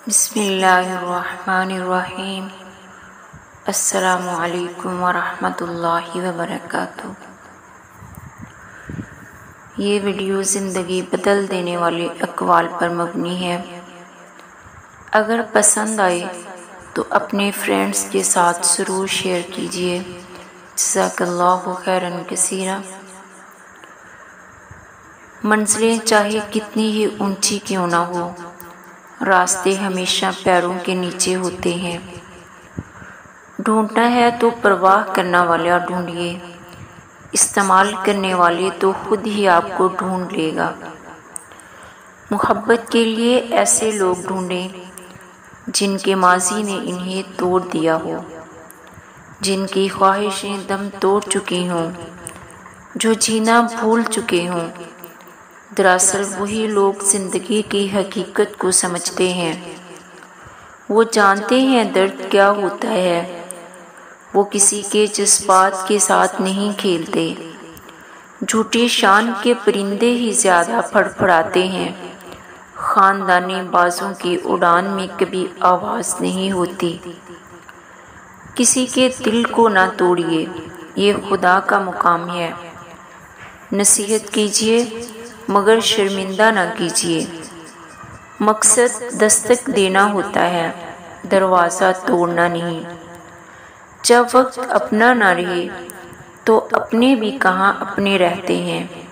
बिस्मिल्लाहिर्रहमानिर्रहीम। अस्सलामु अलैकुम वरहमतुल्लाहि वबरकातुहू। ये वीडियो ज़िंदगी बदल देने वाले अक़वाल पर मबनी है। अगर पसंद आए तो अपने फ्रेंड्स के साथ ज़रूर शेयर कीजिए। जज़ाकल्लाहु खैरन कसीरा। मंज़िलें चाहे कितनी ही ऊंची क्यों ना हो, रास्ते हमेशा पैरों के नीचे होते हैं। ढूंढना है तो परवाह करने वाला ढूंढिए, इस्तेमाल करने वाले तो खुद ही आपको ढूंढ लेगा। मोहब्बत के लिए ऐसे लोग ढूंढें जिनके माजी ने इन्हें तोड़ दिया हो, जिनकी ख्वाहिशें दम तोड़ चुकी हों, जो जीना भूल चुके हों। दरअसल वही लोग ज़िंदगी की हकीकत को समझते हैं। वो जानते हैं दर्द क्या होता है। वो किसी के जज्बात के साथ नहीं खेलते। झूठी शान के परिंदे ही ज़्यादा फड़फड़ाते हैं। ख़ानदानी बाजों की उड़ान में कभी आवाज़ नहीं होती। किसी के दिल को ना तोड़िए, ये खुदा का मुकाम है। नसीहत कीजिए मगर शर्मिंदा ना कीजिए। मकसद दस्तक देना होता है, दरवाज़ा तोड़ना नहीं। जब वक्त अपना ना रहे तो अपने भी कहाँ अपने रहते हैं।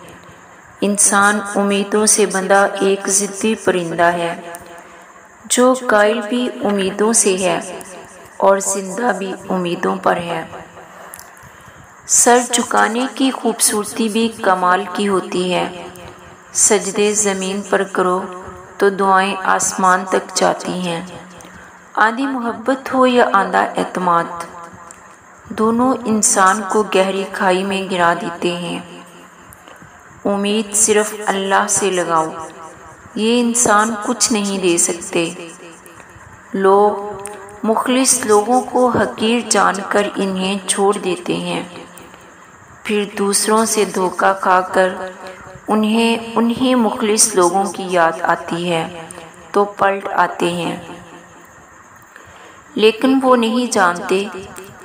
इंसान उम्मीदों से बंधा एक ज़िद्दी परिंदा है, जो कायल भी उम्मीदों से है और जिंदा भी उम्मीदों पर है। सर झुकाने की खूबसूरती भी कमाल की होती है। सजदे ज़मीन पर करो तो दुआएं आसमान तक जाती हैं। आधी मोहब्बत हो या आधा एतमाद, दोनों इंसान को गहरी खाई में गिरा देते हैं। उम्मीद सिर्फ अल्लाह से लगाओ, ये इंसान कुछ नहीं दे सकते। लोग मुखलिस लोगों को हकीर जानकर इन्हें छोड़ देते हैं, फिर दूसरों से धोखा खाकर उन्हें मुखलिस लोगों की याद आती है तो पलट आते हैं। लेकिन वो नहीं जानते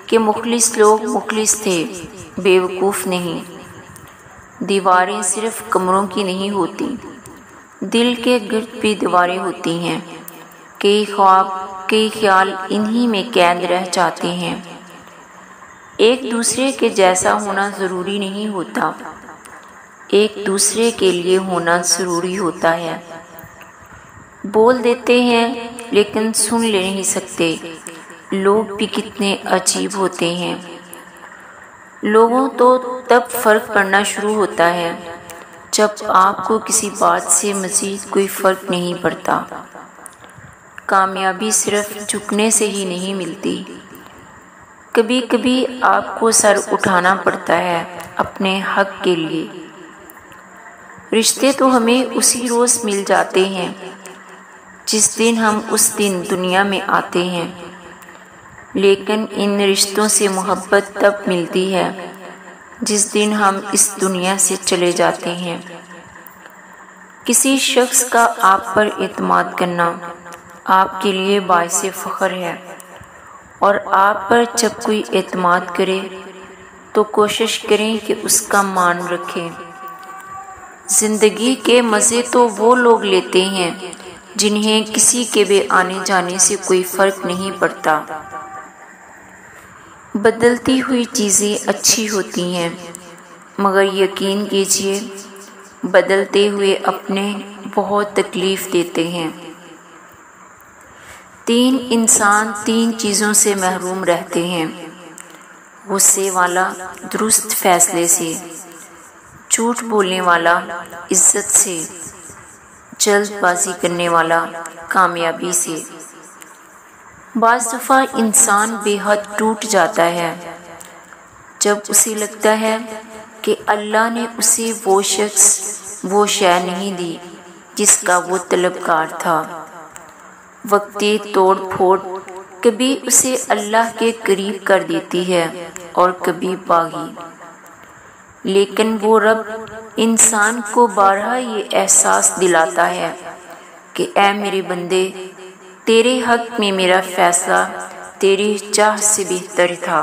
कि मुखलिस लोग मुखलिस थे, बेवकूफ़ नहीं। दीवारें सिर्फ कमरों की नहीं होती, दिल के गिर्द भी दीवारें होती हैं। कई ख्वाब कई ख्याल इन्हीं में कैद रह जाते हैं। एक दूसरे के जैसा होना ज़रूरी नहीं होता, एक दूसरे के लिए होना ज़रूरी होता है। बोल देते हैं लेकिन सुन ले नहीं सकते। लोग भी कितने अजीब होते हैं। लोगों तो तब फ़र्क पड़ना शुरू होता है जब आपको किसी बात से मज़ीद कोई फ़र्क नहीं पड़ता। कामयाबी सिर्फ झुकने से ही नहीं मिलती, कभी कभी आपको सर उठाना पड़ता है अपने हक के लिए। रिश्ते तो हमें उसी रोज़ मिल जाते हैं जिस दिन हम उस दिन दुनिया में आते हैं, लेकिन इन रिश्तों से मोहब्बत तब मिलती है जिस दिन हम इस दुनिया से चले जाते हैं। किसी शख्स का आप पर एतमाद करना आपके लिए बाइसे फ़ख्र है, और आप पर जब कोई एतमाद करे तो कोशिश करें कि उसका मान रखें। ज़िंदगी के मज़े तो वो लोग लेते हैं जिन्हें किसी के भी आने जाने से कोई फ़र्क नहीं पड़ता। बदलती हुई चीज़ें अच्छी होती हैं, मगर यकीन कीजिए बदलते हुए अपने बहुत तकलीफ़ देते हैं। 3 इंसान 3 चीज़ों से महरूम रहते हैं: गुस्से वाला दुरुस्त फ़ैसले से, झूठ बोलने वाला इज्जत से, जल्दबाजी करने वाला कामयाबी से। बाज़ दफ़ा इंसान बेहद टूट जाता है जब उसे लगता है कि अल्लाह ने उसे वो शख्स वो शय नहीं दी जिसका वो तलबगार था। वक्ती तोड़ फोड़ कभी उसे अल्लाह के करीब कर देती है और कभी बागी। लेकिन वो रब इंसान को बारहा ये एहसास दिलाता है कि ऐ मेरे बंदे, तेरे हक में मेरा फैसला तेरी चाह से बेहतर था।